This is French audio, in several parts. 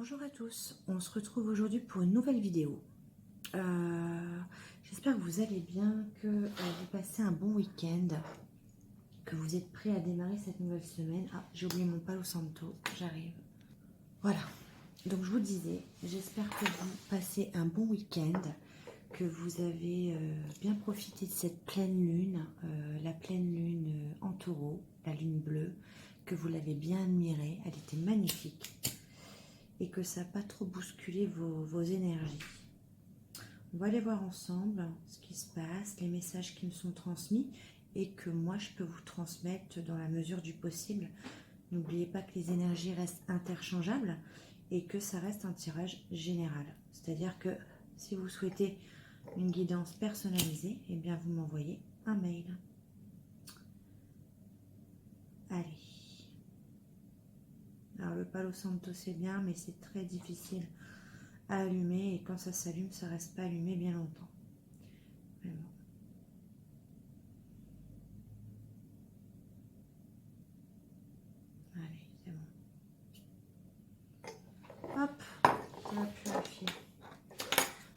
Bonjour à tous, on se retrouve aujourd'hui pour une nouvelle vidéo. J'espère que vous allez bien, que vous passez un bon week-end, que vous êtes prêts à démarrer cette nouvelle semaine. Ah, j'ai oublié mon Palo Santo, j'arrive. Voilà, donc je vous disais, j'espère que vous passez un bon week-end, que vous avez bien profité de cette pleine lune, la pleine lune en taureau, la lune bleue, que vous l'avez bien admirée, elle était magnifique. Et que ça n'a pas trop bousculé vos énergies. On va aller voir ensemble ce qui se passe, les messages qui me sont transmis et que moi je peux vous transmettre dans la mesure du possible. N'oubliez pas que les énergies restent interchangeables et que ça reste un tirage général. C'est-à-dire que si vous souhaitez une guidance personnalisée, eh bien vous m'envoyez un mail. Allez. Alors le Palo Santo c'est bien, mais c'est très difficile à allumer et quand ça s'allume, ça reste pas allumé bien longtemps. Vraiment. Allez, c'est bon. Hop, on va purifier.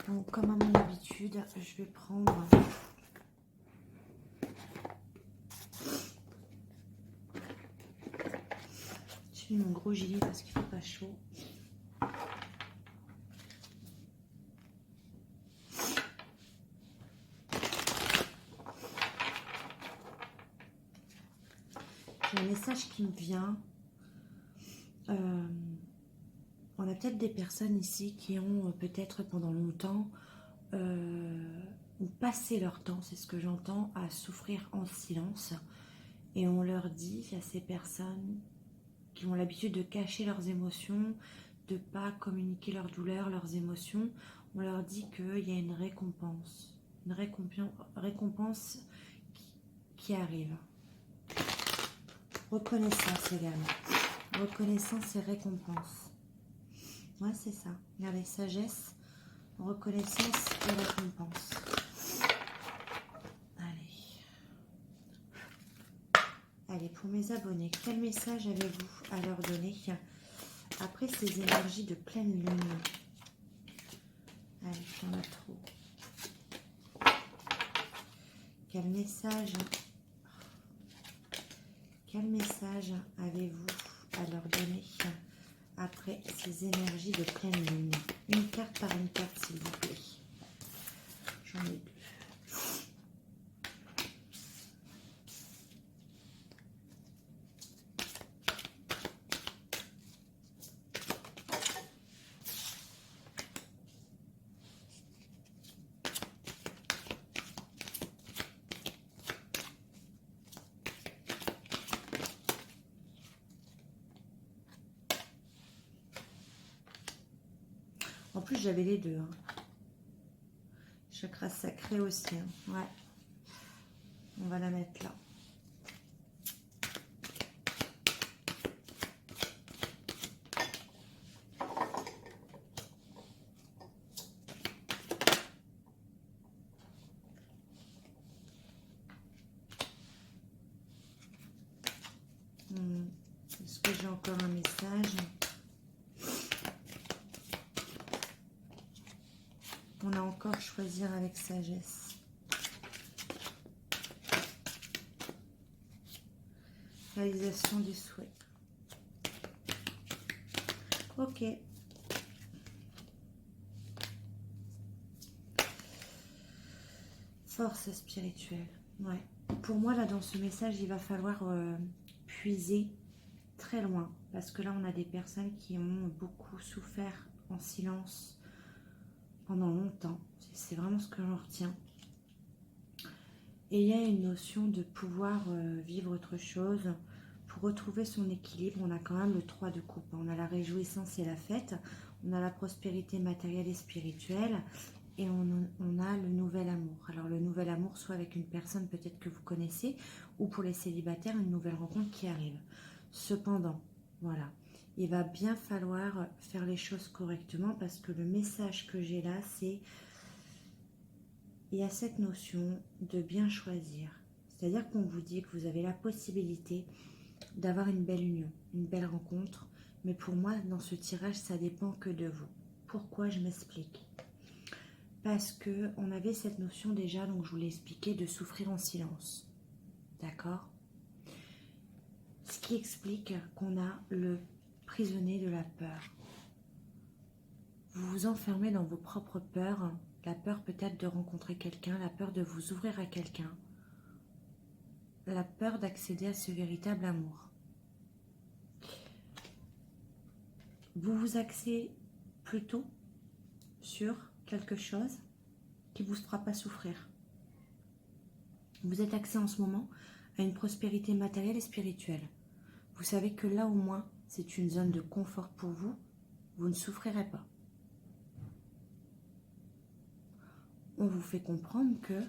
Donc comme à mon habitude, je vais prendre j'ai mis mon gros gilet parce qu'il ne fait pas chaud. J'ai un message qui me vient. On a peut-être des personnes ici qui ont peut-être pendant longtemps ou passé leur temps, c'est ce que j'entends, à souffrir en silence. Et on leur dit à ces personnes qui ont l'habitude de cacher leurs émotions, de ne pas communiquer leurs douleurs, leurs émotions, on leur dit qu'il y a une récompense qui arrive. Reconnaissance également. Reconnaissance et récompense. Ouais, c'est ça. Regardez, sagesse, reconnaissance et récompense. Allez, pour mes abonnés, quel message avez-vous à leur donner après ces énergies de pleine lune? Allez, j'en ai trop. Quel message avez-vous à leur donner après ces énergies de pleine lune? Une carte par une carte, s'il vous plaît. J'en ai deux. En plus, j'avais les deux. Hein. Chakra sacré aussi. Hein. Ouais. On va la mettre là. Est-ce que j'ai encore un message? On a encore choisir avec sagesse. Réalisation du souhait. Ok. Force spirituelle. Ouais. Pour moi, là, dans ce message, il va falloir puiser très loin. Parce que là, on a des personnes qui ont beaucoup souffert en silence pendant longtemps. C'est vraiment ce que j'en retiens. Et il y a une notion de pouvoir vivre autre chose. Pour retrouver son équilibre, on a quand même le 3 de coupe. On a la réjouissance et la fête. On a la prospérité matérielle et spirituelle. Et on a le nouvel amour. Alors le nouvel amour, soit avec une personne peut-être que vous connaissez, ou pour les célibataires, une nouvelle rencontre qui arrive. Cependant, voilà, il va bien falloir faire les choses correctement parce que le message que j'ai là, c'est il y a cette notion de bien choisir. C'est-à-dire qu'on vous dit que vous avez la possibilité d'avoir une belle union, une belle rencontre, Mais pour moi, dans ce tirage, ça dépend que de vous. Pourquoi? Je m'explique. Parce que on avait cette notion déjà, donc je vous l'ai expliqué, de souffrir en silence. D'accord? Ce qui explique qu'on a le prisonnier de la peur. Vous vous enfermez dans vos propres peurs, la peur peut-être de rencontrer quelqu'un, la peur de vous ouvrir à quelqu'un, la peur d'accéder à ce véritable amour. Vous vous axez plutôt sur quelque chose qui ne vous fera pas souffrir. Vous êtes axé en ce moment à une prospérité matérielle et spirituelle. Vous savez que là au moins, c'est une zone de confort pour vous, vous ne souffrirez pas. On vous fait comprendre que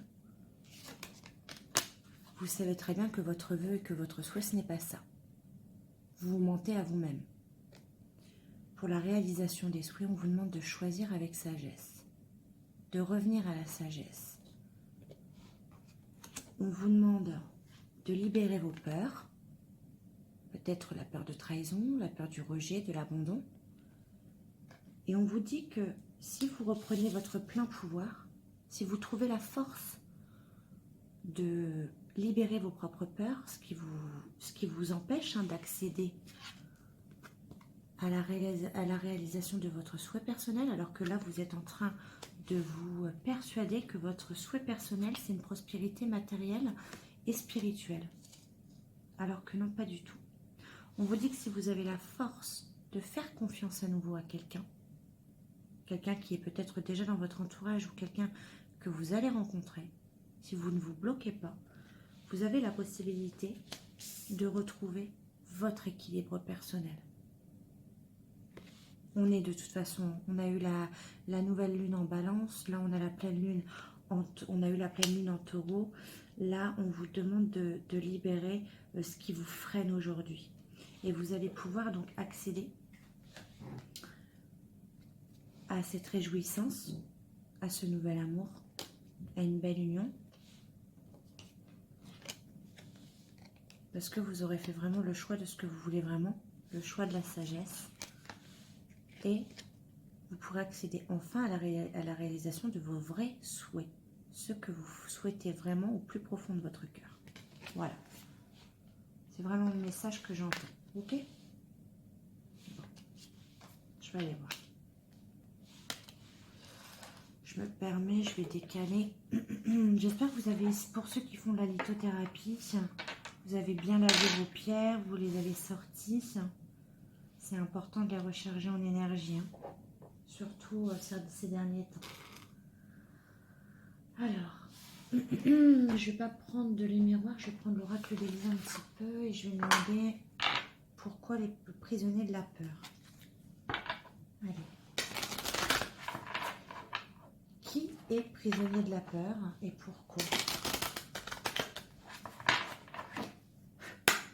vous savez très bien que votre vœu et que votre souhait, ce n'est pas ça. Vous vous mentez à vous-même. Pour la réalisation des souhaits, on vous demande de choisir avec sagesse, de revenir à la sagesse. On vous demande de libérer vos peurs, peut-être la peur de trahison, la peur du rejet, de l'abandon. Et on vous dit que si vous reprenez votre plein pouvoir, si vous trouvez la force de libérer vos propres peurs, ce qui vous empêche d'accéder à la réalisation de votre souhait personnel, alors que là vous êtes en train de vous persuader que votre souhait personnel c'est une prospérité matérielle et spirituelle, alors que non, pas du tout. On vous dit que si vous avez la force de faire confiance à nouveau à quelqu'un qui est peut-être déjà dans votre entourage ou quelqu'un que vous allez rencontrer, si vous ne vous bloquez pas, vous avez la possibilité de retrouver votre équilibre personnel. On est de toute façon, on a eu la nouvelle lune en balance, là on a la pleine lune, on a eu la pleine lune en taureau, là on vous demande de libérer ce qui vous freine aujourd'hui. Et vous allez pouvoir donc accéder à cette réjouissance, à ce nouvel amour, à une belle union. Parce que vous aurez fait vraiment le choix de ce que vous voulez vraiment, le choix de la sagesse. Et vous pourrez accéder enfin à la réalisation de vos vrais souhaits. Ce que vous souhaitez vraiment au plus profond de votre cœur. Voilà. C'est vraiment le message que j'entends. Ok? Bon. Je vais aller voir. Je me permets, je vais décaler. J'espère que vous avez, pour ceux qui font de la lithothérapie, vous avez bien lavé vos pierres, vous les avez sorties. C'est important de les recharger en énergie, surtout ces derniers temps. Alors, je ne vais pas prendre de les miroirs, je vais prendre l'oracle d'Élisa un petit peu et je vais demander pourquoi les prisonniers de la peur. Allez. Qui est prisonnier de la peur et pourquoi?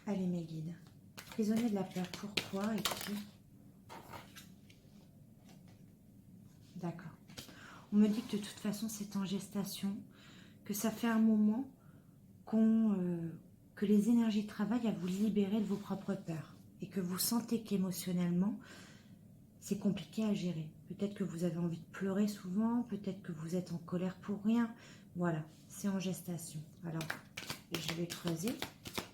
Allez mes guides. Prisonnier de la peur, pourquoi et qui? D'accord. On me dit que de toute façon c'est en gestation, que ça fait un moment que les énergies travaillent à vous libérer de vos propres peurs et que vous sentez qu'émotionnellement c'est compliqué à gérer. Peut-être que vous avez envie de pleurer souvent, peut-être que vous êtes en colère pour rien. Voilà, c'est en gestation. Alors, je vais creuser,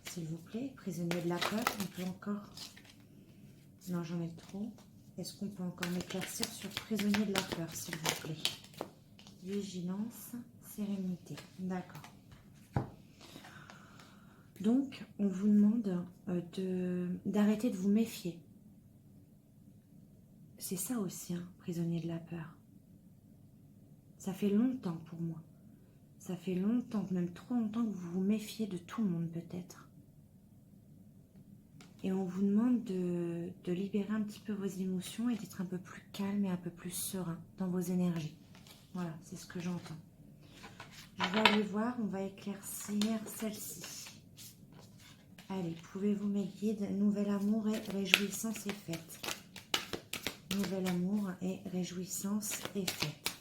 s'il vous plaît. Prisonnier de la peur, on peut encore... Non, j'en ai trop. Est-ce qu'on peut encore m'éclaircir sur prisonnier de la peur, s'il vous plaît? Vigilance, sérénité. D'accord. Donc, on vous demande d'arrêter de vous méfier. C'est ça aussi, prisonnier de la peur. Ça fait longtemps pour moi. Ça fait longtemps, même trop longtemps que vous vous méfiez de tout le monde peut-être. Et on vous demande de libérer un petit peu vos émotions et d'être un peu plus calme et un peu plus serein dans vos énergies. Voilà, c'est ce que j'entends. Je vais aller voir, on va éclaircir celle-ci. Allez, pouvez-vous mes guides, nouvel amour et réjouissance est faite. Nouvel amour et réjouissance est faite.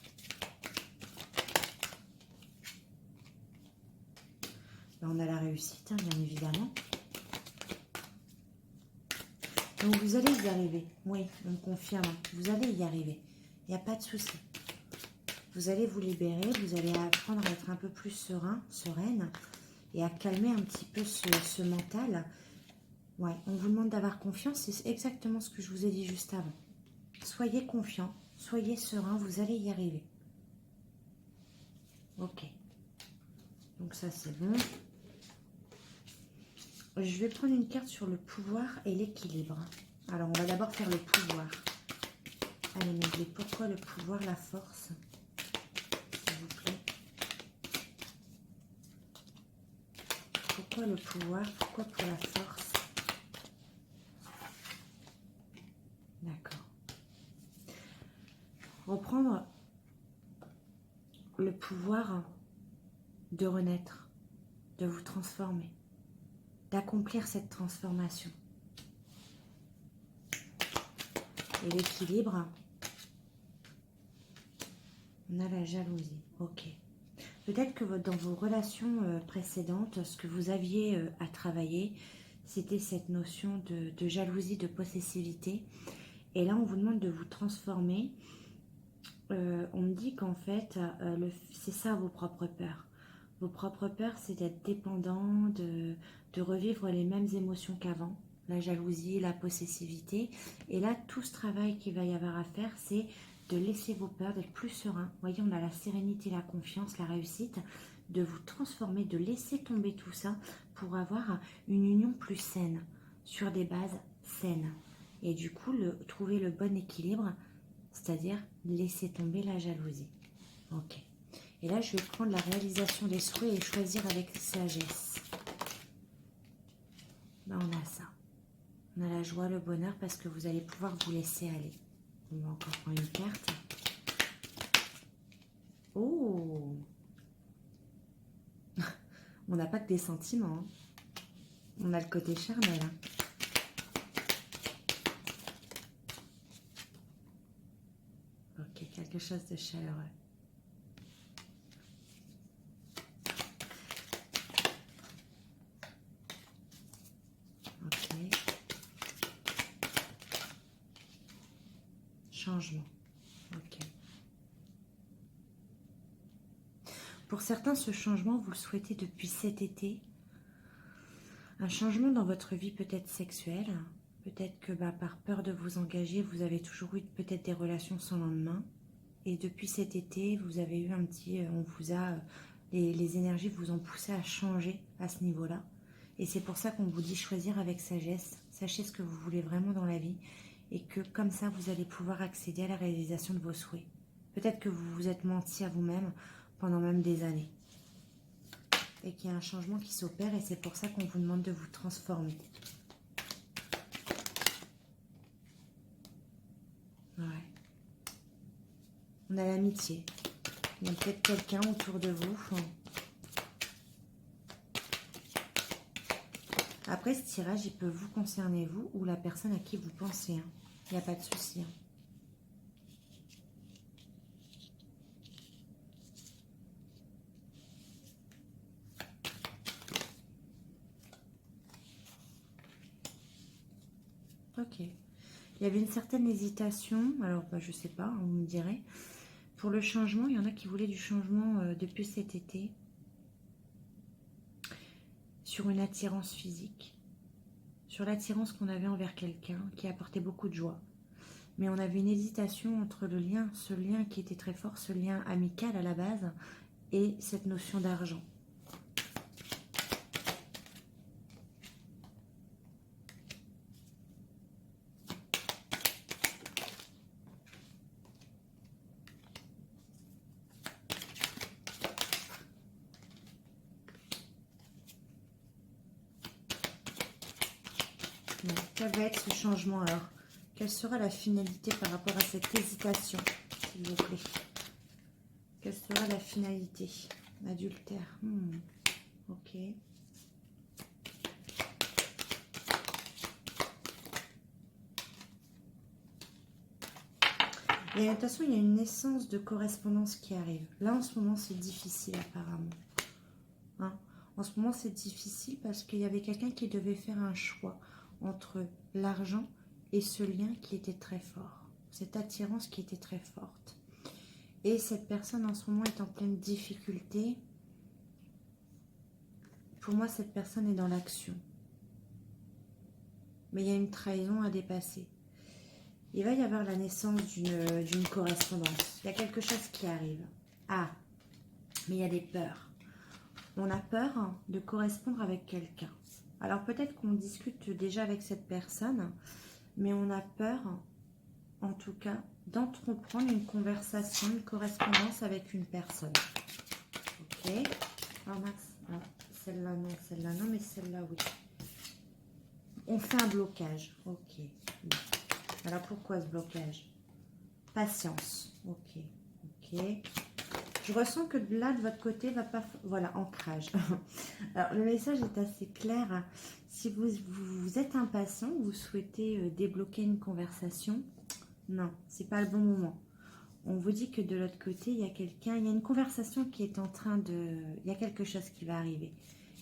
Là, on a la réussite, bien évidemment. Donc vous allez y arriver. Oui, on me confirme. Vous allez y arriver. Il n'y a pas de souci. Vous allez vous libérer. Vous allez apprendre à être un peu plus serein, sereine. Et à calmer un petit peu ce mental. Ouais, on vous demande d'avoir confiance. C'est exactement ce que je vous ai dit juste avant. Soyez confiant. Soyez serein. Vous allez y arriver. Ok. Donc ça, c'est bon. Je vais prendre une carte sur le pouvoir et l'équilibre. Alors, on va d'abord faire le pouvoir. Allez, mais pourquoi le pouvoir, la force, s'il vous plaît? Pourquoi le pouvoir? Pourquoi pour la force? D'accord. Reprendre le pouvoir de renaître, de vous transformer, d'accomplir cette transformation. Et l'équilibre, on a la jalousie. Ok. Peut-être que dans vos relations précédentes, ce que vous aviez à travailler, c'était cette notion de jalousie, de possessivité. Et là, on vous demande de vous transformer. On me dit qu'en fait, c'est ça vos propres peurs. Vos propres peurs, c'est d'être dépendant, de revivre les mêmes émotions qu'avant. La jalousie, la possessivité. Et là, tout ce travail qu'il va y avoir à faire, c'est de laisser vos peurs, d'être plus serein. Vous voyez, on a la sérénité, la confiance, la réussite, de vous transformer, de laisser tomber tout ça pour avoir une union plus saine, sur des bases saines. Et du coup, trouver le bon équilibre, c'est-à-dire laisser tomber la jalousie. Ok. Et là, je vais prendre la réalisation des souhaits et choisir avec sagesse. Là, on a ça. On a la joie, le bonheur, parce que vous allez pouvoir vous laisser aller. On va encore prendre une carte. Oh! On n'a pas que des sentiments. Hein. On a le côté charnel. Hein. Ok, quelque chose de chaleureux. Ok. Changement. Ok. Pour certains, ce changement, vous le souhaitez depuis cet été. Un changement dans votre vie peut-être sexuelle. Peut-être que par peur de vous engager, vous avez toujours eu peut-être des relations sans lendemain. Et depuis cet été, vous avez eu un petit... on vous a... les énergies vous ont poussé à changer à ce niveau-là. Et c'est pour ça qu'on vous dit choisir avec sagesse. Sachez ce que vous voulez vraiment dans la vie. Et que comme ça, vous allez pouvoir accéder à la réalisation de vos souhaits. Peut-être que vous vous êtes menti à vous-même pendant même des années. Et qu'il y a un changement qui s'opère. Et c'est pour ça qu'on vous demande de vous transformer. Ouais. On a l'amitié. Il y a peut-être quelqu'un autour de vous. Après, ce tirage, il peut vous concerner, vous, ou la personne à qui vous pensez. Hein. Il n'y a pas de souci. Hein. Ok. Il y avait une certaine hésitation. Alors, je ne sais pas, vous me direz. Pour le changement, il y en a qui voulaient du changement depuis cet été. Sur une attirance physique. Sur l'attirance qu'on avait envers quelqu'un qui apportait beaucoup de joie. Mais on avait une hésitation entre le lien, ce lien qui était très fort, ce lien amical à la base, et cette notion d'argent. Quel va être ce changement alors? Quelle sera la finalité par rapport à cette hésitation, s'il vous plaît? Quelle sera la finalité? Adultère. Ok. Et de toute façon, il y a une naissance de correspondance qui arrive. Là, en ce moment, c'est difficile apparemment. Hein? En ce moment, c'est difficile parce qu'il y avait quelqu'un qui devait faire un choix entre l'argent et ce lien qui était très fort, cette attirance qui était très forte. Et cette personne en ce moment est en pleine difficulté. Pour moi, cette personne est dans l'action. Mais il y a une trahison à dépasser. Il va y avoir la naissance d'une correspondance. Il y a quelque chose qui arrive. Ah, mais il y a des peurs. On a peur de correspondre avec quelqu'un. Alors peut-être qu'on discute déjà avec cette personne, mais on a peur, en tout cas, d'entreprendre une conversation, une correspondance avec une personne. Ok. Oh Max, ah, celle-là non, mais celle-là oui. On fait un blocage. Ok. Alors pourquoi ce blocage? Patience. Ok. Ok. Je ressens que là, de votre côté, va pas... Voilà, ancrage. Alors, le message est assez clair. Si vous êtes impatient, vous souhaitez débloquer une conversation, non, c'est pas le bon moment. On vous dit que de l'autre côté, il y a quelqu'un, il y a une conversation qui est en train de... Il y a quelque chose qui va arriver.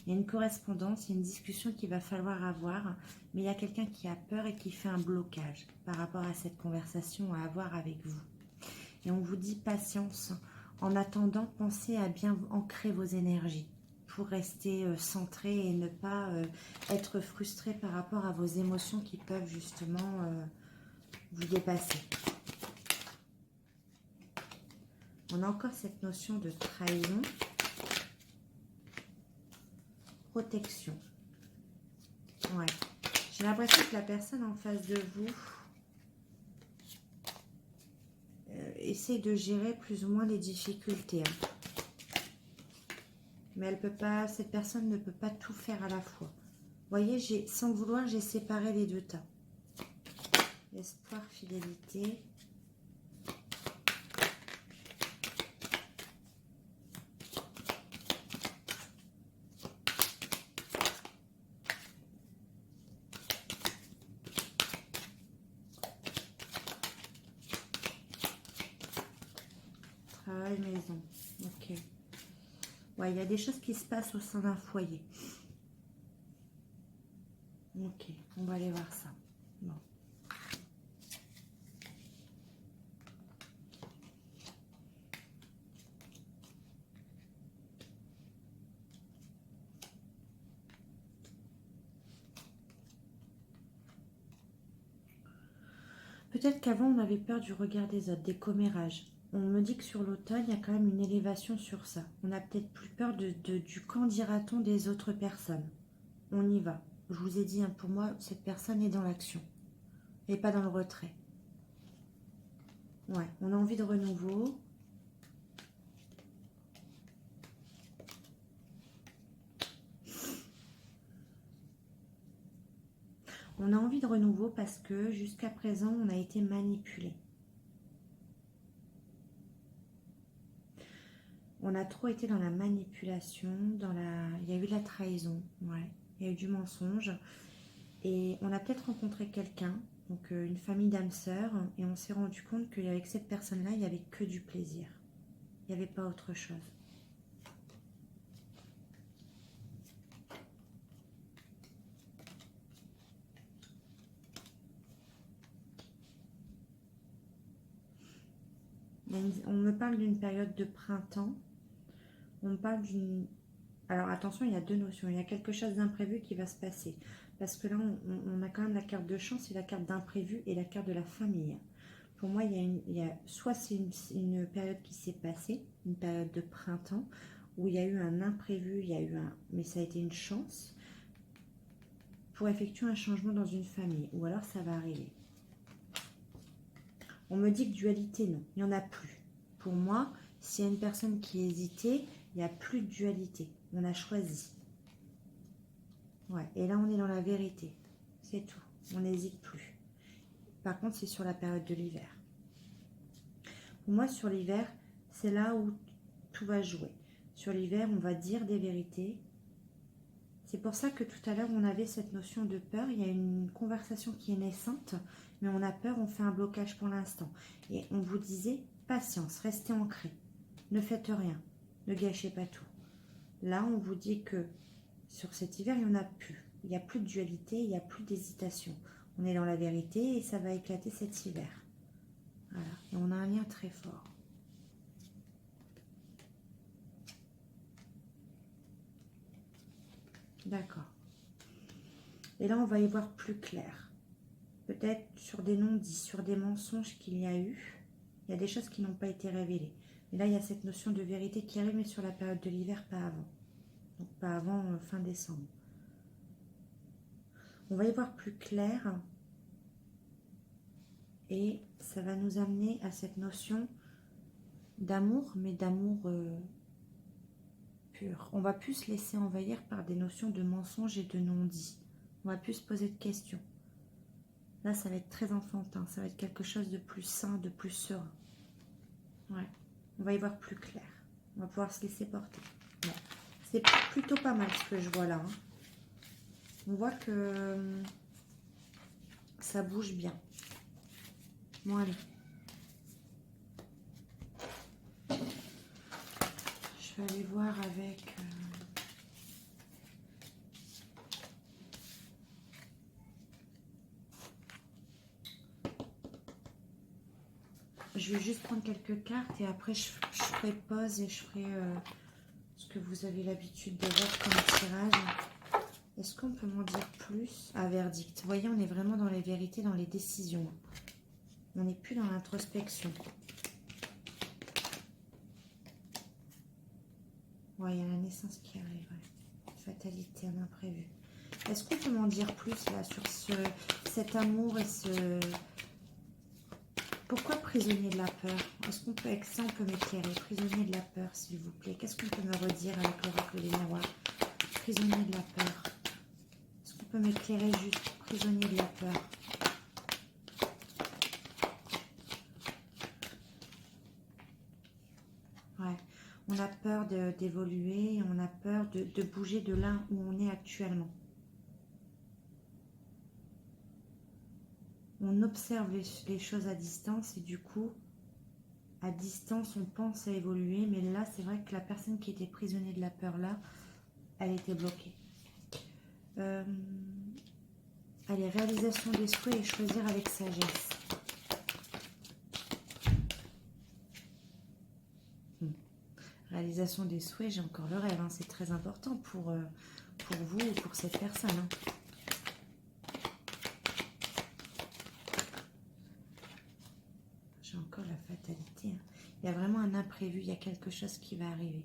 Il y a une correspondance, il y a une discussion qu'il va falloir avoir, mais il y a quelqu'un qui a peur et qui fait un blocage par rapport à cette conversation à avoir avec vous. Et on vous dit patience. En attendant, pensez à bien ancrer vos énergies pour rester centré et ne pas être frustré par rapport à vos émotions qui peuvent justement vous dépasser. On a encore cette notion de trahison, protection. Ouais. J'ai l'impression que la personne en face de vous essaie de gérer plus ou moins les difficultés. Hein. Mais elle peut pas, cette personne ne peut pas tout faire à la fois. Vous voyez, sans le vouloir, j'ai séparé les deux tas. Espoir, fidélité. Travail, maison. Ok. Ouais, il y a des choses qui se passent au sein d'un foyer. Ok, on va aller voir ça. Bon. Peut-être qu'avant, on avait peur du regard des autres, des commérages. On me dit que sur l'automne, il y a quand même une élévation sur ça. On a peut-être plus peur du qu'en dira-t-on des autres personnes. On y va. Je vous ai dit, hein, pour moi, cette personne est dans l'action et pas dans le retrait. Ouais, on a envie de renouveau. On a envie de renouveau parce que jusqu'à présent, on a été manipulé. On a trop été dans la manipulation, il y a eu de la trahison, ouais. Il y a eu du mensonge. Et on a peut-être rencontré quelqu'un, donc une famille d'âmes sœurs, et on s'est rendu compte qu'avec cette personne-là, il n'y avait que du plaisir. Il n'y avait pas autre chose. On me parle d'une période de printemps. On me parle d'une... Alors attention, il y a deux notions. Il y a quelque chose d'imprévu qui va se passer. Parce que là, on a quand même la carte de chance et la carte d'imprévu et la carte de la famille. Pour moi, soit c'est une période qui s'est passée, une période de printemps, où il y a eu un imprévu, mais ça a été une chance pour effectuer un changement dans une famille. Ou alors ça va arriver. On me dit que dualité, non, il n'y en a plus. Pour moi, s'il y a une personne qui hésitait, il n'y a plus de dualité. On a choisi. Ouais, et là, on est dans la vérité. C'est tout. On n'hésite plus. Par contre, c'est sur la période de l'hiver. Pour moi, sur l'hiver, c'est là où tout va jouer. Sur l'hiver, on va dire des vérités. C'est pour ça que tout à l'heure, on avait cette notion de peur. Il y a une conversation qui est naissante, mais on a peur, on fait un blocage pour l'instant. Et on vous disait, patience, restez ancrés. Ne faites rien, ne gâchez pas tout. Là, on vous dit que sur cet hiver, il n'y en a plus. Il n'y a plus de dualité, il n'y a plus d'hésitation. On est dans la vérité et ça va éclater cet hiver. Voilà. Et on a un lien très fort. D'accord. Et là, on va y voir plus clair. Peut-être sur des non-dits, sur des mensonges qu'il y a eu. Il y a des choses qui n'ont pas été révélées. Et là, il y a cette notion de vérité qui arrive, mais sur la période de l'hiver, pas avant. Donc, pas avant fin décembre. On va y voir plus clair. Et ça va nous amener à cette notion d'amour, mais d'amour pur. On va plus se laisser envahir par des notions de mensonges et de non-dits. On va plus se poser de questions. Là, ça va être très enfantin. Ça va être quelque chose de plus sain, de plus serein. Ouais. On va y voir plus clair. On va pouvoir se laisser porter. Ouais. C'est plutôt pas mal ce que je vois là. Hein. On voit que ça bouge bien. Bon, allez. Je vais aller voir avec... Je vais juste prendre quelques cartes et après je ferai pause et je ferai ce que vous avez l'habitude de voir comme tirage. Est-ce qu'on peut m'en dire plus? Ah, verdict. Vous voyez, on est vraiment dans les vérités, dans les décisions. On n'est plus dans l'introspection. Ouais, il y a la naissance qui arrive. Ouais. Fatalité, un imprévu. Est-ce qu'on peut m'en dire plus là sur cet amour et ce... Pourquoi prisonnier de la peur? Est-ce qu'on peut, avec ça, on peut m'éclairer? Prisonnier de la peur, s'il vous plaît. Qu'est-ce qu'on peut me redire avec l'oracle des miroirs? Prisonnier de la peur. Est-ce qu'on peut m'éclairer juste? Prisonnier de la peur. Ouais. On a peur d'évoluer, on a peur de bouger de là où on est actuellement. On observe les choses à distance et du coup, à distance, on pense à évoluer. Mais là, c'est vrai que la personne qui était prisonnière de la peur là, elle était bloquée. Allez, réalisation des souhaits et choisir avec sagesse. Réalisation des souhaits, j'ai encore le rêve. Hein. C'est très important pour vous ou pour cette personne. Hein. J'ai encore la fatalité. Hein. Il y a vraiment un imprévu, il y a quelque chose qui va arriver.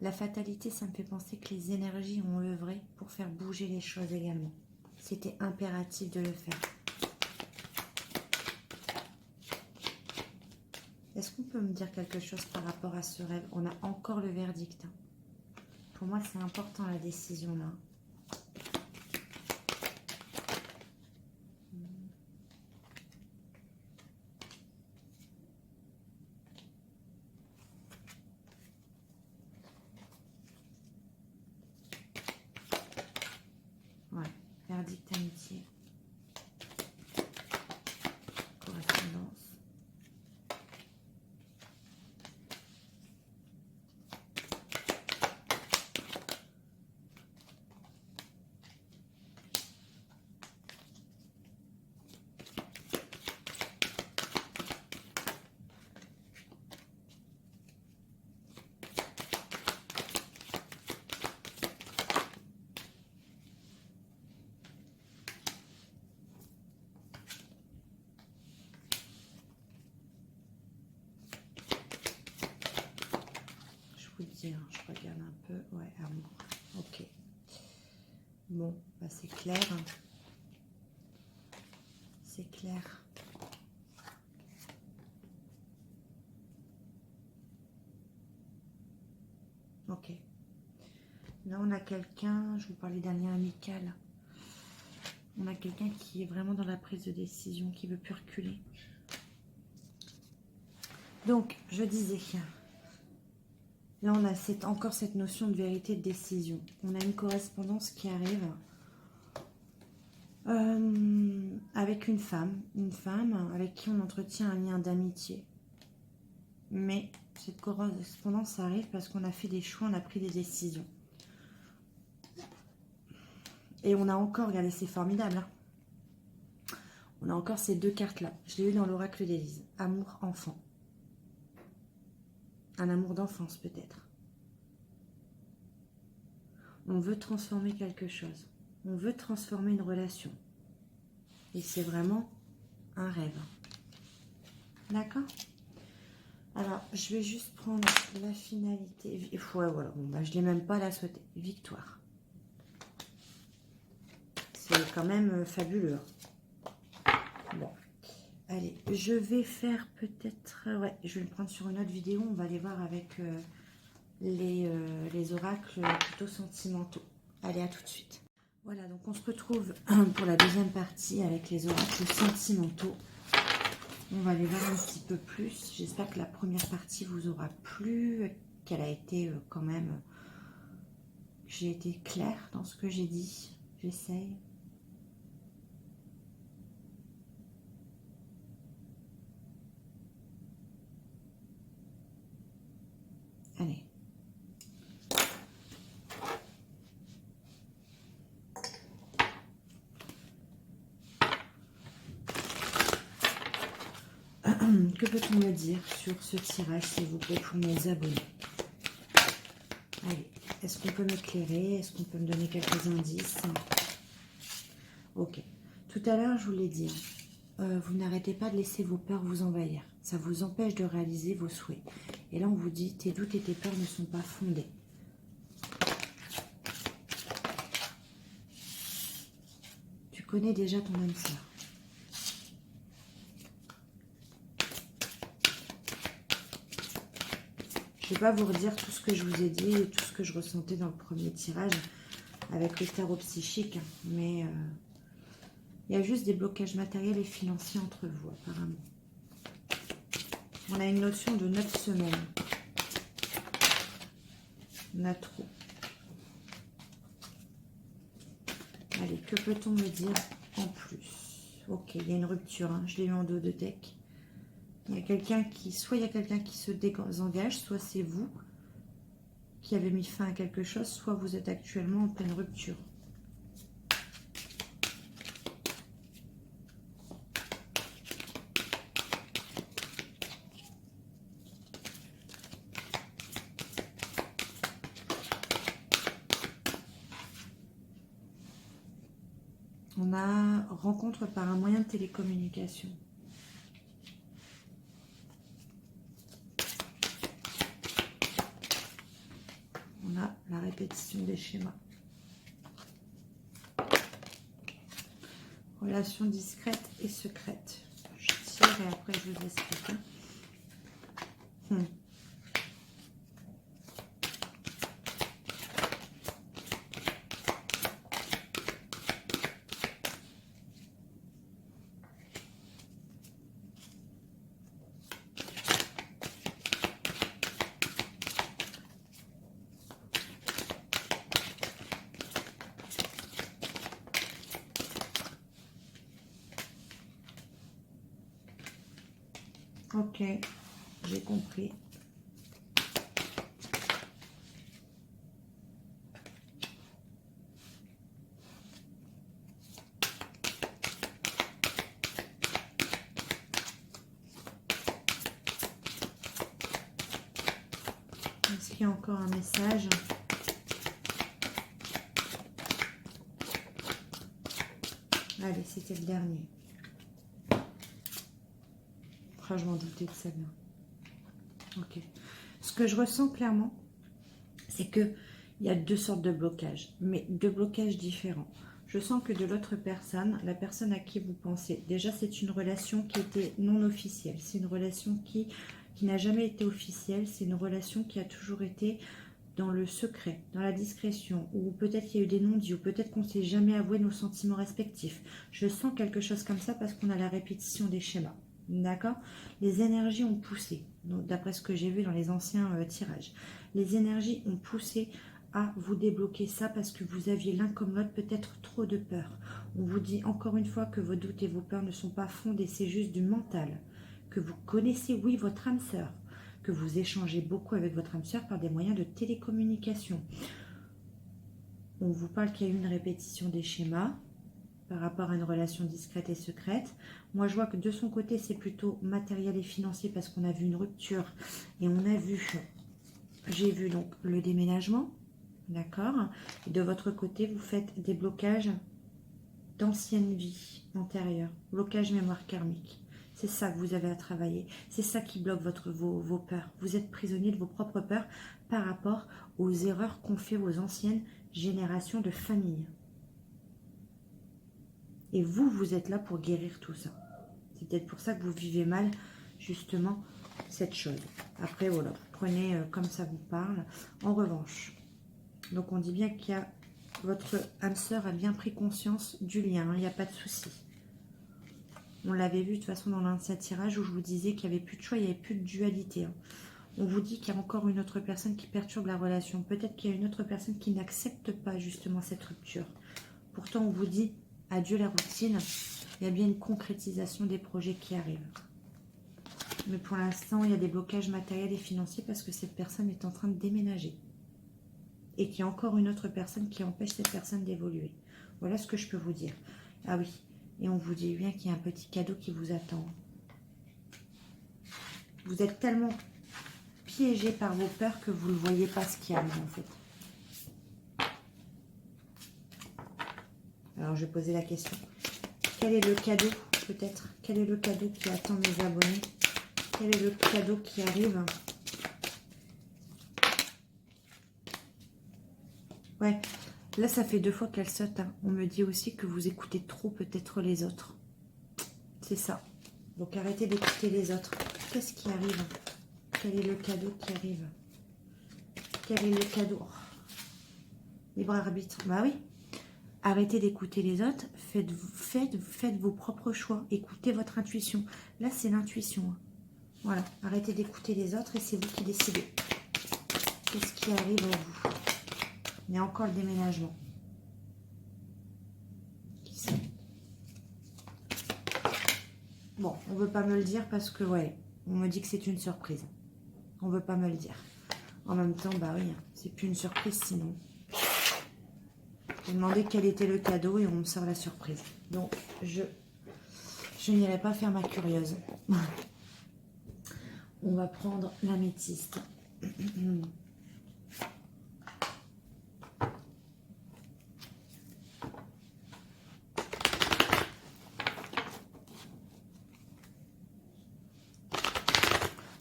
La fatalité, ça me fait penser que les énergies ont œuvré pour faire bouger les choses également. C'était impératif de le faire. Est-ce qu'on peut me dire quelque chose par rapport à ce rêve? On a encore le verdict. Hein. Pour moi, c'est important la décision là. Ouais, verdict amitié. Correspondance. Dire, je regarde un peu, ouais, amour, ok, bon, bah c'est clair, c'est clair, ok, là on a quelqu'un, je vous parlais d'un lien amical, on a quelqu'un qui est vraiment dans la prise de décision, qui veut plus reculer, donc je disais, là, on a encore cette notion de vérité de décision. On a une correspondance qui arrive avec une femme avec qui on entretient un lien d'amitié. Mais cette correspondance arrive parce qu'on a fait des choix, on a pris des décisions. Et on a encore, regardez, c'est formidable. Hein, On a encore ces deux cartes-là. Je l'ai eu dans l'oracle d'Élise. Amour, enfant. Un amour d'enfance peut-être. On veut transformer quelque chose. On veut transformer une relation. Et c'est vraiment un rêve. D'accord? Alors, je vais juste prendre la finalité. Ouais, voilà. Bon, bah, je ne l'ai même pas la souhaité. Victoire. C'est quand même fabuleux. Bon. Allez, je vais faire peut-être... Ouais, je vais le prendre sur une autre vidéo. On va aller voir avec les oracles plutôt sentimentaux. Allez, à tout de suite. Voilà, donc on se retrouve pour la deuxième partie avec les oracles sentimentaux. On va aller voir un petit peu plus. J'espère que la première partie vous aura plu, qu'elle a été quand même... J'ai été claire dans ce que j'ai dit. J'essaye. Allez. Que peut-on me dire sur ce tirage, s'il vous plaît, pour mes abonnés? Allez, est-ce qu'on peut m'éclairer? Est-ce qu'on peut me donner quelques indices? Ok. Tout à l'heure, je vous l'ai dit, vous n'arrêtez pas de laisser vos peurs vous envahir. Ça vous empêche de réaliser vos souhaits. Et là, on vous dit, tes doutes et tes peurs ne sont pas fondés. Tu connais déjà ton âme sœur. Je ne vais pas vous redire tout ce que je vous ai dit et tout ce que je ressentais dans le premier tirage avec le tarot psychique, mais il y a juste des blocages matériels et financiers entre vous, apparemment. On a une notion de 9 semaines. On a trop. Allez, que peut-on me dire en plus? Ok, il y a une rupture, hein. Je l'ai eu en dos de deck. Il y a quelqu'un qui, soit il y a quelqu'un qui se désengage, soit c'est vous qui avez mis fin à quelque chose, soit vous êtes actuellement en pleine rupture. On a rencontre par un moyen de télécommunication. On a la répétition des schémas. Relation discrète et secrète. Je tire et après je vous explique. Ok, j'ai compris. Est-ce qu'il y a encore un message? Allez, c'était le dernier. Oh, je m'en doutais de ça bien. Ok. Ce que je ressens clairement, c'est qu'il y a deux sortes de blocages, mais deux blocages différents. Je sens que de l'autre personne, la personne à qui vous pensez, déjà c'est une relation qui était non officielle. C'est une relation qui n'a jamais été officielle. C'est une relation qui a toujours été dans le secret, dans la discrétion, ou peut-être qu'il y a eu des non-dits, ou peut-être qu'on ne s'est jamais avoué nos sentiments respectifs. Je sens quelque chose comme ça parce qu'on a la répétition des schémas. D'accord? Les énergies ont poussé, d'après ce que j'ai vu dans les anciens tirages. Les énergies ont poussé à vous débloquer ça parce que vous aviez l'un comme l'autre peut-être trop de peur. On vous dit encore une fois que vos doutes et vos peurs ne sont pas fondés, c'est juste du mental. Que vous connaissez, oui, votre âme sœur. Que vous échangez beaucoup avec votre âme sœur par des moyens de télécommunication. On vous parle qu'il y a eu une répétition des schémas. par rapport à une relation discrète et secrète. Moi, je vois que de son côté, c'est plutôt matériel et financier parce qu'on a vu une rupture et on a vu, j'ai vu donc le déménagement, d'accord. Et de votre côté, vous faites des blocages d'ancienne vie antérieure, blocage mémoire karmique. C'est ça que vous avez à travailler. C'est ça qui bloque vos peurs. Vous êtes prisonnier de vos propres peurs par rapport aux erreurs qu'ont fait vos anciennes générations de famille. Et vous, vous êtes là pour guérir tout ça. C'est peut-être pour ça que vous vivez mal, justement, cette chose. Après, voilà, prenez comme ça vous parle. En revanche, donc on dit bien qu'il y a... Votre âme sœur a bien pris conscience du lien, il n'y a pas de souci. On l'avait vu de toute façon dans l'ancien tirage où je vous disais qu'il n'y avait plus de choix, il n'y avait plus de dualité. Hein. On vous dit qu'il y a encore une autre personne qui perturbe la relation. Peut-être qu'il y a une autre personne qui n'accepte pas justement cette rupture. Pourtant, on vous dit adieu la routine. Il y a bien une concrétisation des projets qui arrivent. Mais pour l'instant, il y a des blocages matériels et financiers parce que cette personne est en train de déménager. Et qu'il y a encore une autre personne qui empêche cette personne d'évoluer. Voilà ce que je peux vous dire. Ah oui, et on vous dit bien qu'il y a un petit cadeau qui vous attend. Vous êtes tellement piégé par vos peurs que vous ne voyez pas ce qui arrive en fait. Alors je vais poser la question. Quel est le cadeau peut-être? Quel est le cadeau qui attend mes abonnés? Quel est le cadeau qui arrive? Ouais, là ça fait 2 fois qu'elle saute. Hein. On me dit aussi que vous écoutez trop peut-être les autres. C'est ça. Donc arrêtez d'écouter les autres. Qu'est-ce qui arrive? Quel est le cadeau qui arrive? Quel est le cadeau? Libre arbitre. Bah oui. Arrêtez d'écouter les autres. Faites vos propres choix. Écoutez votre intuition. Là c'est l'intuition. Hein. Voilà. Arrêtez d'écouter les autres et c'est vous qui décidez. Qu'est-ce qui arrive à vous? Il y a encore le déménagement. Qui sait? Bon, on ne veut pas me le dire parce que, ouais, on me dit que c'est une surprise. On ne veut pas me le dire. En même temps, bah oui, c'est plus une surprise sinon. J'ai demandé quel était le cadeau et on me sort la surprise. Donc, je n'irai pas faire ma curieuse. On va prendre l'améthyste.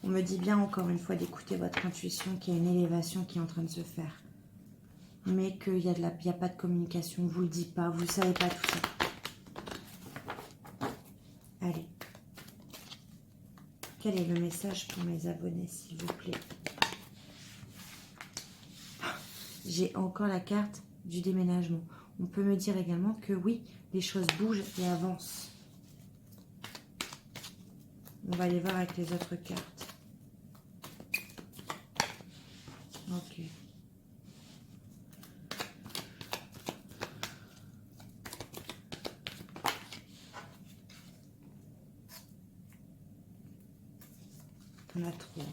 On me dit bien encore une fois d'écouter votre intuition, qu'il y a une élévation qui est en train de se faire. Mais qu'il n'y a pas de communication, on ne vous le dit pas, vous ne savez pas tout ça. Allez. Quel est le message pour mes abonnés, s'il vous plaît? J'ai encore la carte du déménagement. On peut me dire également que oui, les choses bougent et avancent. On va aller voir avec les autres cartes. Ok. On a 3.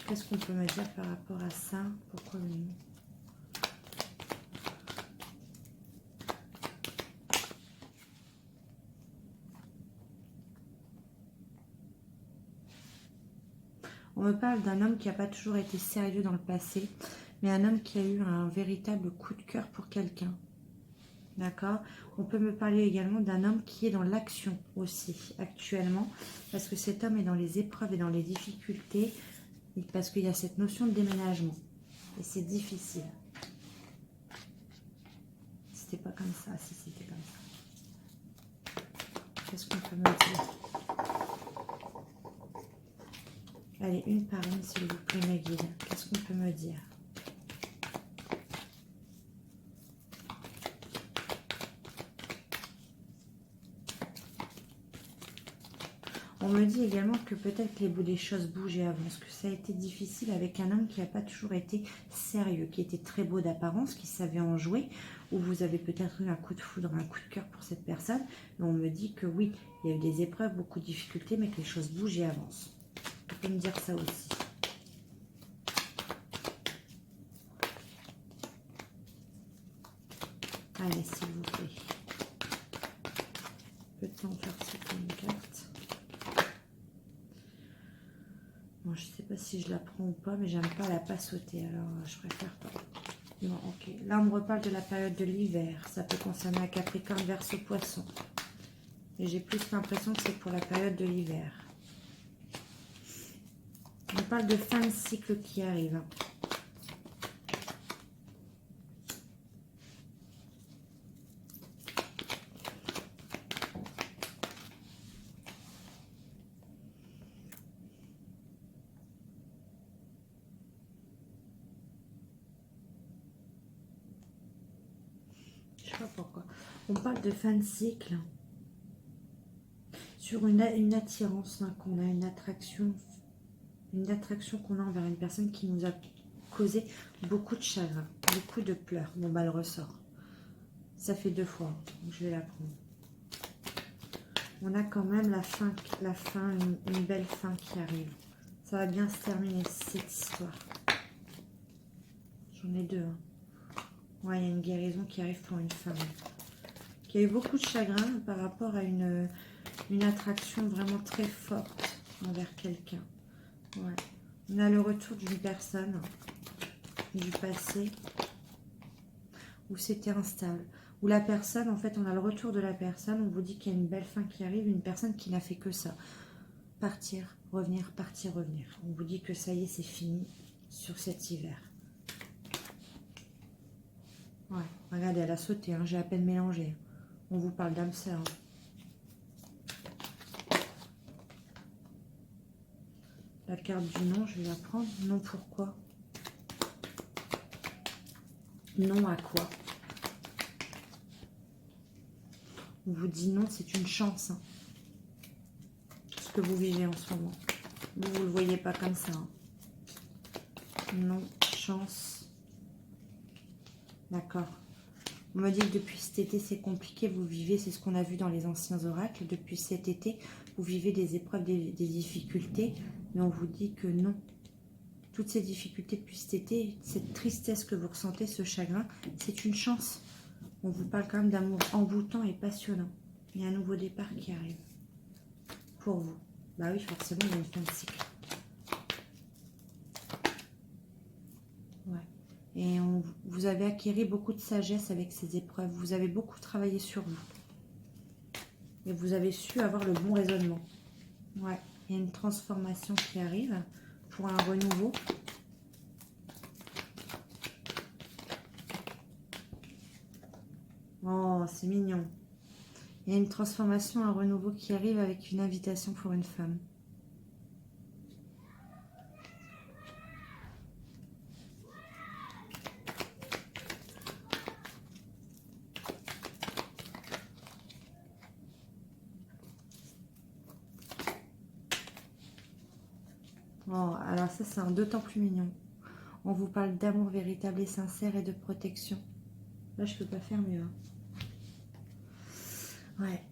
Qu'est-ce qu'on peut me dire par rapport à ça? Pourquoi le nom? On me parle d'un homme qui n'a pas toujours été sérieux dans le passé, mais un homme qui a eu un véritable coup de cœur pour quelqu'un. D'accord? On peut me parler également d'un homme qui est dans l'action aussi, actuellement, parce que cet homme est dans les épreuves et dans les difficultés, et parce qu'il y a cette notion de déménagement. Et c'est difficile. C'était pas comme ça, si c'était comme ça. Qu'est-ce qu'on peut me dire? Allez, une par une, s'il vous plaît, mes guides. Qu'est-ce qu'on peut me dire? On me dit également que peut-être que les choses bougent et avancent, que ça a été difficile avec un homme qui n'a pas toujours été sérieux, qui était très beau d'apparence, qui savait en jouer, ou vous avez peut-être eu un coup de foudre, un coup de cœur pour cette personne. Et on me dit que oui, il y a eu des épreuves, beaucoup de difficultés, mais que les choses bougent et avancent. On peut me dire ça aussi. Allez, s'il vous plaît. Peut-on faire sauter une carte? Bon, je sais pas si je la prends ou pas, mais j'aime pas la pas sauter, alors je préfère pas. Non, ok. Là, on me reparle de la période de l'hiver. Ça peut concerner un Capricorne, Verseau, Poisson. Et j'ai plus l'impression que c'est pour la période de l'hiver. On parle de fin de cycle qui arrive. Je sais pas pourquoi. On parle de fin de cycle. Sur une attirance hein, qu'on a, une attraction qu'on a envers une personne qui nous a causé beaucoup de chagrin, beaucoup de pleurs. Bon, bah, elle ressort. Ça fait 2 fois, donc je vais la prendre. On a quand même la fin, une belle fin qui arrive. Ça va bien se terminer, cette histoire. J'en ai 2. Hein. Ouais, il y a une guérison qui arrive pour une femme. Qui a eu beaucoup de chagrin par rapport à une attraction vraiment très forte envers quelqu'un. Ouais. On a le retour d'une personne du passé où c'était instable. Où la personne, en fait, on a le retour de la personne, on vous dit qu'il y a une belle fin qui arrive, une personne qui n'a fait que ça. Partir, revenir, partir, revenir. On vous dit que ça y est, c'est fini sur cet hiver. Ouais, regardez, elle a sauté, hein, j'ai à peine mélangé. On vous parle d'âme sœur. La carte du non, je vais la prendre. Non, pourquoi? Non à quoi? On vous dit non, c'est une chance. Hein. Ce que vous vivez en ce moment. Vous ne le voyez pas comme ça. Hein. Non, chance. D'accord. On me dit que depuis cet été, c'est compliqué. Vous vivez, c'est ce qu'on a vu dans les anciens oracles. Depuis cet été, vous vivez des épreuves, des difficultés. Mais on vous dit que non. Toutes ces difficultés depuis cet été, cette tristesse que vous ressentez, ce chagrin, c'est une chance. On vous parle quand même d'amour envoûtant et passionnant. Il y a un nouveau départ qui arrive. Pour vous. Bah oui, forcément, il y a une fin de cycle. Ouais. Et vous avez acquis beaucoup de sagesse avec ces épreuves. Vous avez beaucoup travaillé sur vous. Et vous avez su avoir le bon raisonnement. Ouais. Il y a une transformation qui arrive pour un renouveau. Oh, c'est mignon. Il y a une transformation, un renouveau qui arrive avec une invitation pour une femme. Oh, alors ça, c'est un d'autant plus mignon. On vous parle d'amour véritable et sincère et de protection. Là, je peux pas faire mieux. Hein. Ouais.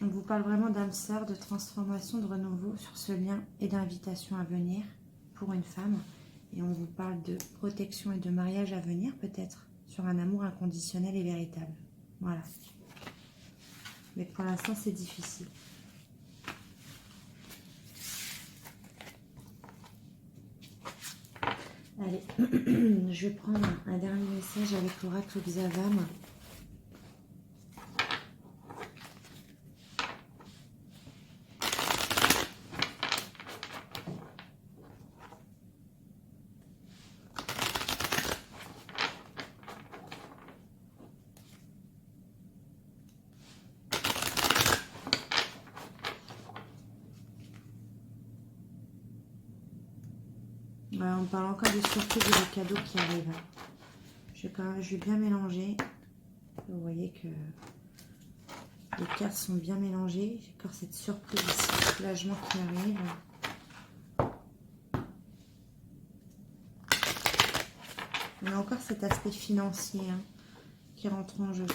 On vous parle vraiment d'âme sœur, de transformation, de renouveau sur ce lien et d'invitation à venir pour une femme. Et on vous parle de protection et de mariage à venir, peut-être, sur un amour inconditionnel et véritable. Voilà. Mais pour l'instant, c'est difficile. Allez, je vais prendre un dernier message avec l'oracle Xavam. On parle encore des surprises et des cadeaux qui arrivent. Je vais bien mélanger. Vous voyez que les cartes sont bien mélangées. J'ai encore cette surprise ici, soulagement qui arrive. On a encore cet aspect financier hein, qui rentre en jeu.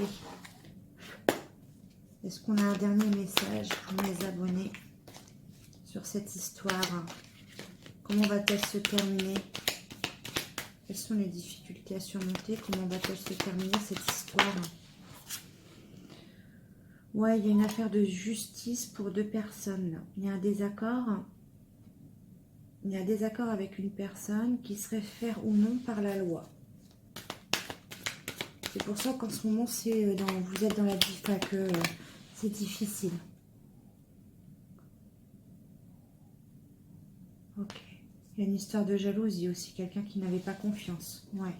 clé. Est-ce qu'on a un dernier message pour mes abonnés sur cette histoire? Comment va-t-elle se terminer? Quelles sont les difficultés à surmonter? Comment va-t-elle se terminer cette histoire? Ouais, il y a une affaire de justice pour deux personnes. Là. Il y a un désaccord. Il y a un désaccord avec une personne qui serait faire ou non par la loi. C'est pour ça qu'en ce moment, vous êtes dans la difa que c'est difficile. Ok. Il y a une histoire de jalousie aussi, quelqu'un qui n'avait pas confiance. Ouais.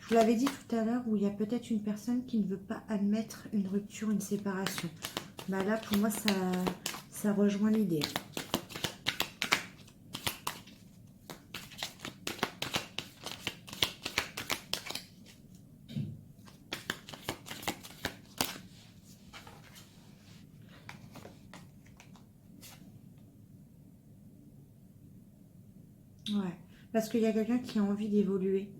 Je vous l'avais dit tout à l'heure, où il y a peut-être une personne qui ne veut pas admettre une rupture, une séparation. Bah là, pour moi, ça rejoint l'idée. Ouais, parce qu'il y a quelqu'un qui a envie d'évoluer,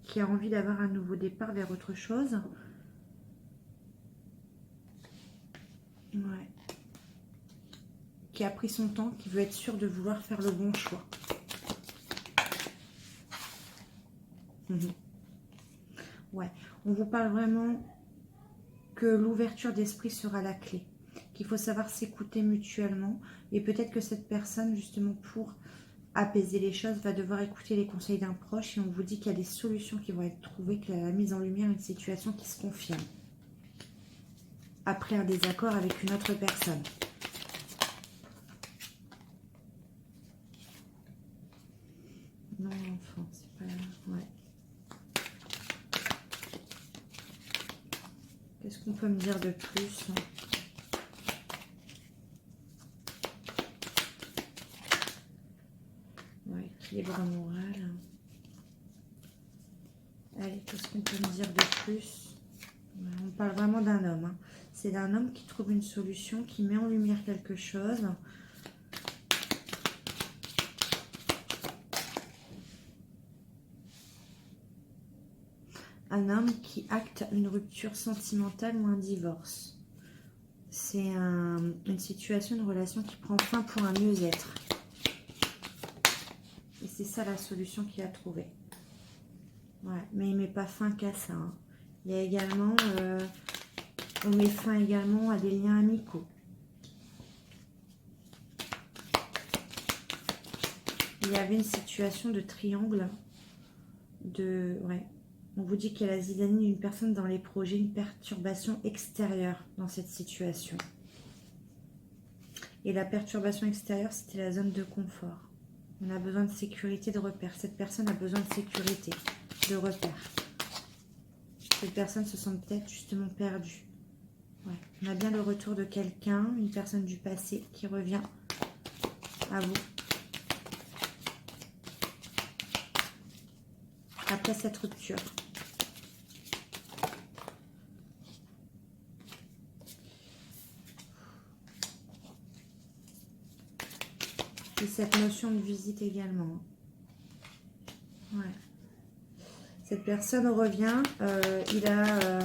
qui a envie d'avoir un nouveau départ vers autre chose. Ouais. Qui a pris son temps, qui veut être sûr de vouloir faire le bon choix. Ouais, on vous parle vraiment que l'ouverture d'esprit sera la clé, qu'il faut savoir s'écouter mutuellement, et peut-être que cette personne, justement, pour apaiser les choses, va devoir écouter les conseils d'un proche, et on vous dit qu'il y a des solutions qui vont être trouvées, qu'il y a la mise en lumière une situation qui se confirme après un désaccord avec une autre personne. Non, l'enfant, c'est pas... Ouais. Qu'est-ce qu'on peut me dire de plus? Ouais, équilibre moral. Allez, qu'est-ce qu'on peut me dire de plus? Ouais, on parle vraiment d'un homme. Hein. C'est d'un homme qui trouve une solution, qui met en lumière quelque chose. Un homme qui acte une rupture sentimentale ou un divorce. C'est une situation, une relation qui prend fin pour un mieux-être. Et c'est ça la solution qu'il a trouvée. Ouais, mais il ne met pas fin qu'à ça. Hein. Il y a également... on met fin également à des liens amicaux. Il y avait une situation de triangle. Ouais. On vous dit qu'il y a la zizanie d'une personne dans les projets, une perturbation extérieure dans cette situation. Et la perturbation extérieure, c'était la zone de confort. On a besoin de sécurité, de repère. Cette personne a besoin de sécurité, de repère. Cette personne se sent peut-être justement perdue. Ouais. On a bien le retour de quelqu'un, une personne du passé qui revient à vous. Après cette rupture. Et cette notion de visite également. Ouais. Cette personne revient, il a...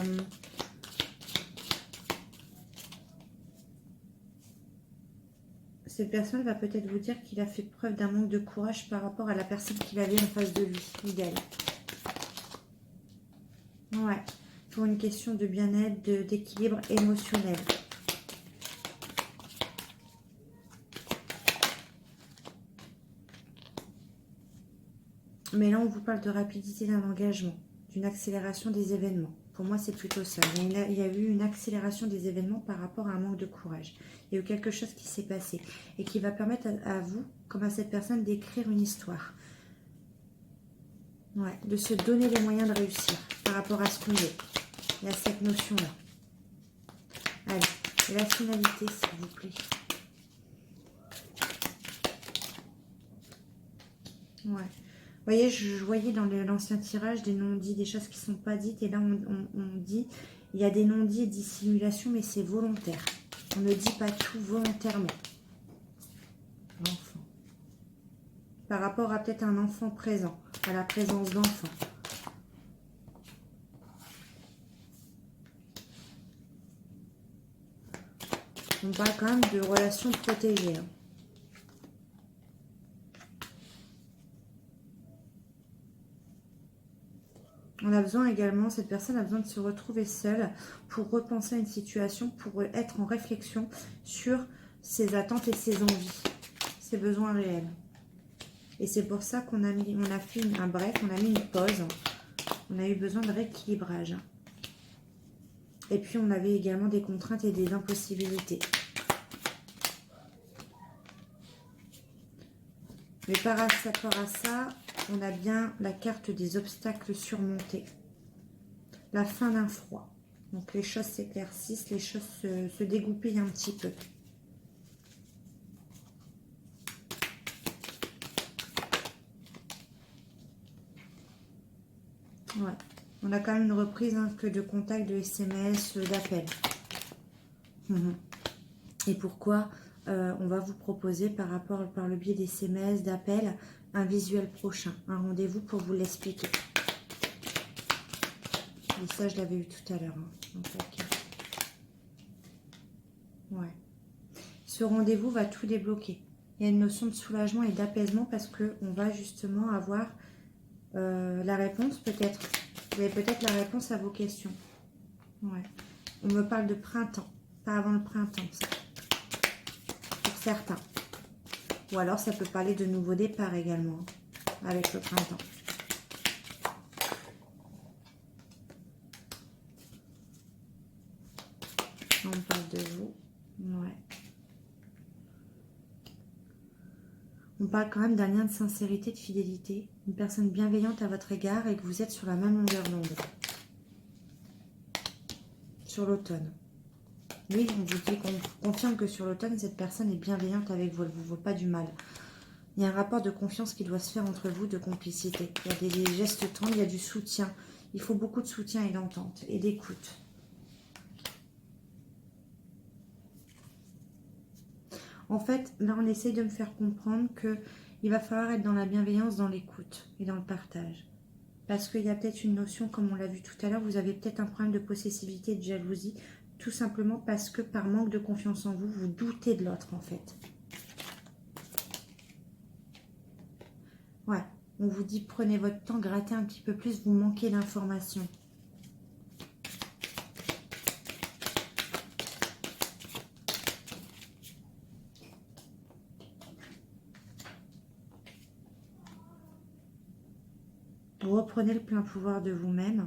cette personne va peut-être vous dire qu'il a fait preuve d'un manque de courage par rapport à la personne qu'il avait en face de lui, ou d'elle. Ouais, pour une question de bien-être, d'équilibre émotionnel. Mais là, on vous parle de rapidité d'un engagement, d'une accélération des événements. Pour moi, c'est plutôt ça. Il y a eu une accélération des événements par rapport à un manque de courage. Il y a eu quelque chose qui s'est passé et qui va permettre à vous, comme à cette personne, d'écrire une histoire. Ouais, de se donner les moyens de réussir par rapport à ce qu'on veut. Il y a cette notion-là. Allez, et la finalité, s'il vous plaît. Ouais. Vous voyez, je voyais dans l'ancien tirage des non-dits, des choses qui ne sont pas dites. Et là, on dit, il y a des non-dits et dissimulations, mais c'est volontaire. On ne dit pas tout volontairement. L'enfant. Par rapport à peut-être un enfant présent, à la présence d'enfant. On parle quand même de relations protégées. Hein. On a besoin également, cette personne a besoin de se retrouver seule pour repenser à une situation, pour être en réflexion sur ses attentes et ses envies, ses besoins réels. Et c'est pour ça qu'on a fait un break, on a mis une pause. On a eu besoin de rééquilibrage. Et puis on avait également des contraintes et des impossibilités. Mais par rapport à ça, on a bien la carte des obstacles surmontés. La fin d'un froid. Donc les choses s'éclaircissent, les choses se dégoupillent un petit peu. Ouais. On a quand même une reprise que de contact, de SMS, d'appel. Et pourquoi on va vous proposer par le biais des SMS, d'appels, un visuel prochain, un rendez-vous pour vous l'expliquer. Et ça, je l'avais eu tout à l'heure. Hein. Okay. Ouais. Ce rendez-vous va tout débloquer. Il y a une notion de soulagement et d'apaisement parce qu'on va justement avoir la réponse peut-être. Vous avez peut-être la réponse à vos questions. Ouais. On me parle de printemps, pas avant le printemps, ça. Pour certains. Ou alors ça peut parler de nouveaux départs également, avec le printemps. On parle de vous. Ouais. On parle quand même d'un lien de sincérité, de fidélité, une personne bienveillante à votre égard et que vous êtes sur la même longueur d'onde. Sur l'automne. Oui, on vous dit qu'on confirme que sur l'automne, cette personne est bienveillante avec vous, elle ne vous veut pas du mal. Il y a un rapport de confiance qui doit se faire entre vous, de complicité. Il y a des gestes tendres, il y a du soutien. Il faut beaucoup de soutien et d'entente et d'écoute. En fait, là, on essaye de me faire comprendre qu'il va falloir être dans la bienveillance, dans l'écoute et dans le partage. Parce qu'il y a peut-être une notion, comme on l'a vu tout à l'heure, vous avez peut-être un problème de possessivité et de jalousie, tout simplement parce que par manque de confiance en vous, vous doutez de l'autre, en fait. Ouais, on vous dit, prenez votre temps, grattez un petit peu plus, vous manquez d'informations. Vous reprenez le plein pouvoir de vous-même.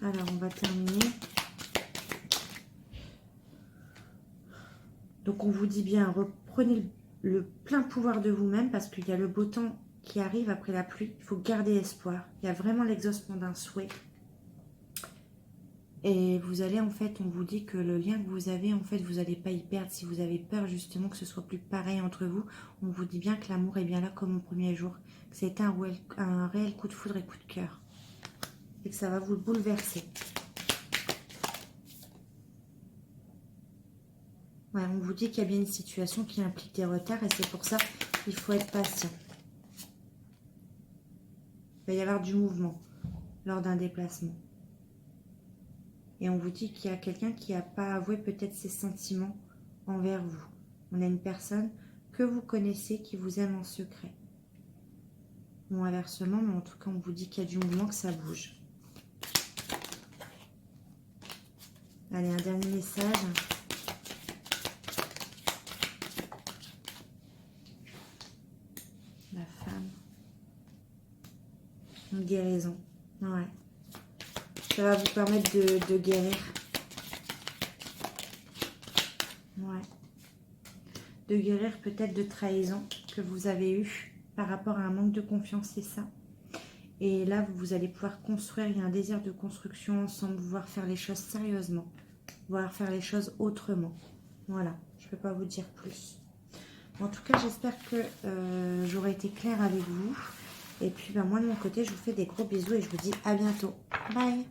Alors, on va terminer. Donc, on vous dit bien, reprenez le plein pouvoir de vous-même parce qu'il y a le beau temps qui arrive après la pluie. Il faut garder espoir. Il y a vraiment l'exaucement d'un souhait. Et vous allez, en fait, on vous dit que le lien que vous avez, en fait, vous n'allez pas y perdre. Si vous avez peur, justement, que ce soit plus pareil entre vous, on vous dit bien que l'amour est bien là comme au premier jour. Que c'était un réel coup de foudre et coup de cœur. Et que ça va vous bouleverser. Ouais, on vous dit qu'il y a bien une situation qui implique des retards et c'est pour ça qu'il faut être patient. Il va y avoir du mouvement lors d'un déplacement. Et on vous dit qu'il y a quelqu'un qui n'a pas avoué peut-être ses sentiments envers vous. On a une personne que vous connaissez qui vous aime en secret. Ou inversement, mais en tout cas, on vous dit qu'il y a du mouvement, que ça bouge. Allez, un dernier message. La femme. Une guérison. Ouais. Ça va vous permettre de guérir. Ouais. De guérir peut-être de trahison que vous avez eue par rapport à un manque de confiance, c'est ça. Et là, vous allez pouvoir construire, il y a un désir de construction ensemble, pouvoir faire les choses sérieusement, pouvoir faire les choses autrement. Voilà, je ne peux pas vous dire plus. En tout cas, j'espère que j'aurai été claire avec vous. Et puis, moi, de mon côté, je vous fais des gros bisous et je vous dis à bientôt. Bye!